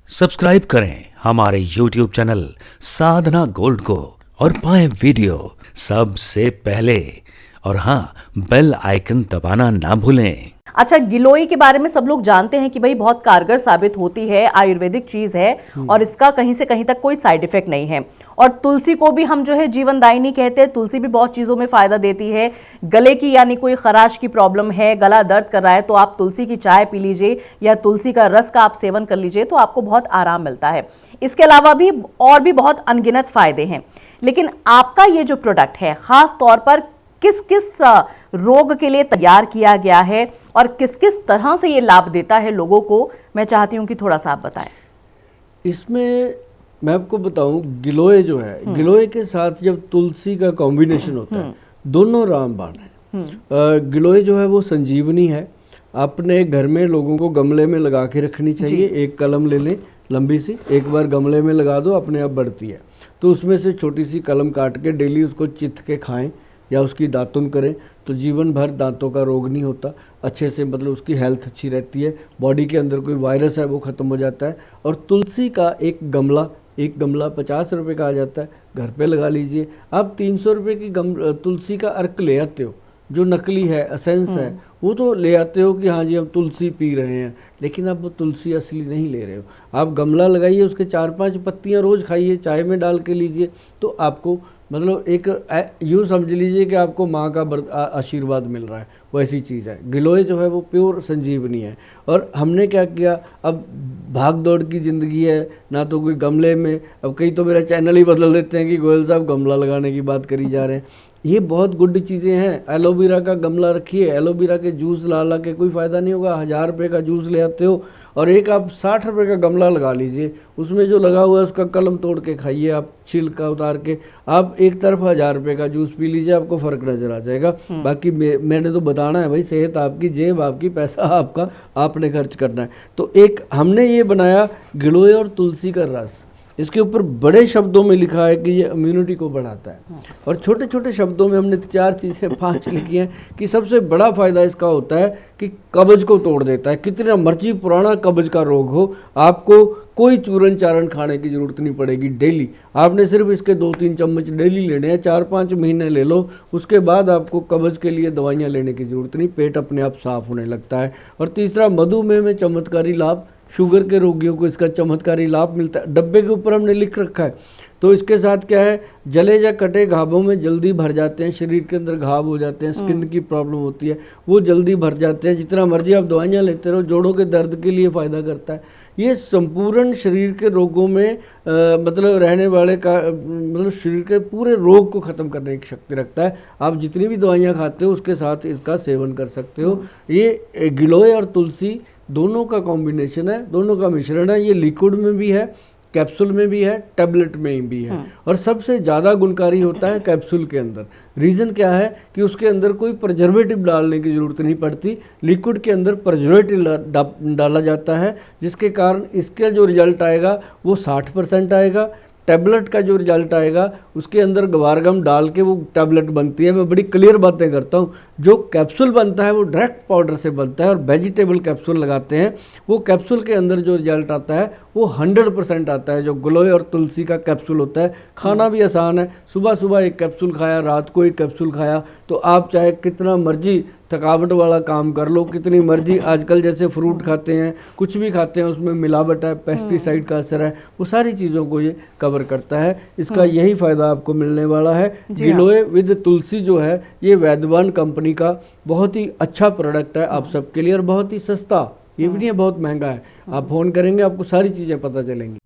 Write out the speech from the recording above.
Subscribe करें हमारे YouTube channel साधना gold को और पाएं वीडियो सबसे पहले। और हाँ, बेल आइकन दबाना ना भूलें। अच्छा, गिलोय के बारे में सब लोग जानते हैं कि भाई बहुत कारगर साबित होती है, आयुर्वेदिक चीज है और इसका कहीं से कहीं तक कोई साइड इफेक्ट नहीं है। और तुलसी को भी हम जो है जीवनदायिनी कहते हैं। तुलसी भी बहुत चीजों में फायदा देती है। गले की यानी कोई खराश की प्रॉब्लम है, गला दर्द कर रहा है, तो आप तुलसी की चाय पी लीजिए या तुलसी का रस का आप सेवन कर लीजिए तो आपको बहुत आराम मिलता है। इसके अलावा भी और भी बहुत अनगिनत फायदे हैं। लेकिन आपका ये जो प्रोडक्ट है खास तौर पर किस किस रोग के लिए तैयार किया गया है और किस किस तरह से ये लाभ देता है लोगों को, मैं चाहती हूं कि थोड़ा सा आप बताएं। इसमें मैं आपको बताऊं, गिलोय जो है, गिलोय के साथ जब तुलसी का कॉम्बिनेशन होता है, दोनों रामबाण है। गिलोय जो है वो संजीवनी है। अपने घर में लोगों को गमले में लगा के रखनी चाहिए। एक कलम ले लें लंबी सी, एक बार गमले में लगा दो, अपने आप बढ़ती है। तो उसमें से छोटी सी कलम काट के डेली उसको चिथ के खाएं या उसकी दातुन करें तो जीवन भर दांतों का रोग नहीं होता। अच्छे से मतलब उसकी हेल्थ अच्छी रहती है। बॉडी के अंदर कोई वायरस है वो ख़त्म हो जाता है। और तुलसी का एक गमला 50 रुपये का आ जाता है, घर पे लगा लीजिए। आप 300 रुपये की तुलसी का अर्क ले आते हो, जो नकली है, एसेंस है, वो तो ले आते हो कि हाँ जी हम तुलसी पी रहे हैं, लेकिन आप वो तुलसी असली नहीं ले रहे हो। आप गमला लगाइए, उसके 4-5 पत्तियाँ रोज़ खाइए, चाय में डाल के लीजिए, तो आपको मतलब एक यूँ समझ लीजिए कि आपको माँ का आशीर्वाद मिल रहा है। वो ऐसी चीज़ है। गिलोय जो है वो प्योर संजीवनी है। और हमने क्या किया, अब भाग दौड़ की ज़िंदगी है ना, तो कोई गमले में, अब कई तो मेरा चैनल ही बदल देते हैं कि गोयल साहब गमला लगाने की बात करी जा रहे हैं। ये बहुत गुड चीज़ें हैं। एलोवेरा का गमला रखिए, एलोवेरा के जूस ला के कोई फ़ायदा नहीं होगा। 1000 रुपये का जूस ले आते हो और एक आप 60 रुपये का गमला लगा लीजिए, उसमें जो लगा हुआ है उसका कलम तोड़ के खाइए, आप छिलका उतार के। आप एक तरफ 1000 रुपये का जूस पी लीजिए, आपको फ़र्क नज़र आ जाएगा। बाकी मैंने तो बताना है भाई, सेहत आपकी, जेब आपकी, पैसा आपका, आपने खर्च करना है। तो एक हमने ये बनाया गिलोय और तुलसी का रस। इसके ऊपर बड़े शब्दों में लिखा है कि ये इम्यूनिटी को बढ़ाता है। और छोटे छोटे शब्दों में हमने 4 चीज़ें 5 लिखी हैं कि सबसे बड़ा फ़ायदा इसका होता है कि कब्ज को तोड़ देता है। कितना मर्जी पुराना कब्ज का रोग हो, आपको कोई चूरन चारण खाने की ज़रूरत नहीं पड़ेगी। डेली आपने सिर्फ इसके 2-3 चम्मच डेली लेने हैं। 4-5 महीने ले लो, उसके बाद आपको कब्ज के लिए दवाइयाँ लेने की ज़रूरत नहीं। पेट अपने आप साफ होने लगता है। और तीसरा, मधुमेह में चमत्कारी लाभ। शुगर के रोगियों को इसका चमत्कारी लाभ मिलता है। डब्बे के ऊपर हमने लिख रखा है। तो इसके साथ क्या है, जले या कटे घावों में जल्दी भर जाते हैं। शरीर के अंदर घाव हो जाते हैं, स्किन की प्रॉब्लम होती है, वो जल्दी भर जाते हैं। जितना मर्जी आप दवाइयाँ लेते रहो, जोड़ों के दर्द के लिए फ़ायदा करता है। ये संपूर्ण शरीर के रोगों में मतलब रहने वाले का मतलब शरीर के पूरे रोग को ख़त्म करने की शक्ति रखता है। आप जितनी भी दवाइयाँ खाते हो उसके साथ इसका सेवन कर सकते हो। ये गिलोय और तुलसी दोनों का कॉम्बिनेशन है, दोनों का मिश्रण है। ये लिक्विड में भी है, कैप्सूल में भी है, टैबलेट में भी है। और सबसे ज़्यादा गुणकारी होता है कैप्सूल के अंदर। रीज़न क्या है कि उसके अंदर कोई प्रिजर्वेटिव डालने की ज़रूरत नहीं पड़ती। लिक्विड के अंदर प्रिजर्वेटिव डाला जाता है, जिसके कारण इसका जो रिजल्ट आएगा वो 60% आएगा। टैबलेट का जो रिजल्ट आएगा उसके अंदर गवारगम डाल के वो टैबलेट बनती है। मैं बड़ी क्लियर बातें करता हूँ। जो कैप्सूल बनता है वो डायरेक्ट पाउडर से बनता है और वेजिटेबल कैप्सूल लगाते हैं। वो कैप्सूल के अंदर जो रिजल्ट आता है वो 100% आता है, जो गिलोय और तुलसी का कैप्सूल होता है। खाना भी आसान है। सुबह सुबह एक कैप्सूल खाया, रात को एक कैप्सूल खाया, तो आप चाहे कितना मर्जी थकावट वाला काम कर लो, कितनी मर्जी आजकल जैसे फ्रूट खाते हैं, कुछ भी खाते हैं, उसमें मिलावट है, पेस्टिसाइड का असर है, वो सारी चीज़ों को ये कवर करता है। इसका यही फ़ायदा आपको मिलने वाला है। गिलोय विद तुलसी जो है ये वैद्यवान कंपनी का बहुत ही अच्छा प्रोडक्ट है आप सबके लिए, और बहुत ही सस्ता। ये भी नहीं है बहुत महंगा है। आप फ़ोन करेंगे आपको सारी चीज़ें पता चलेंगी।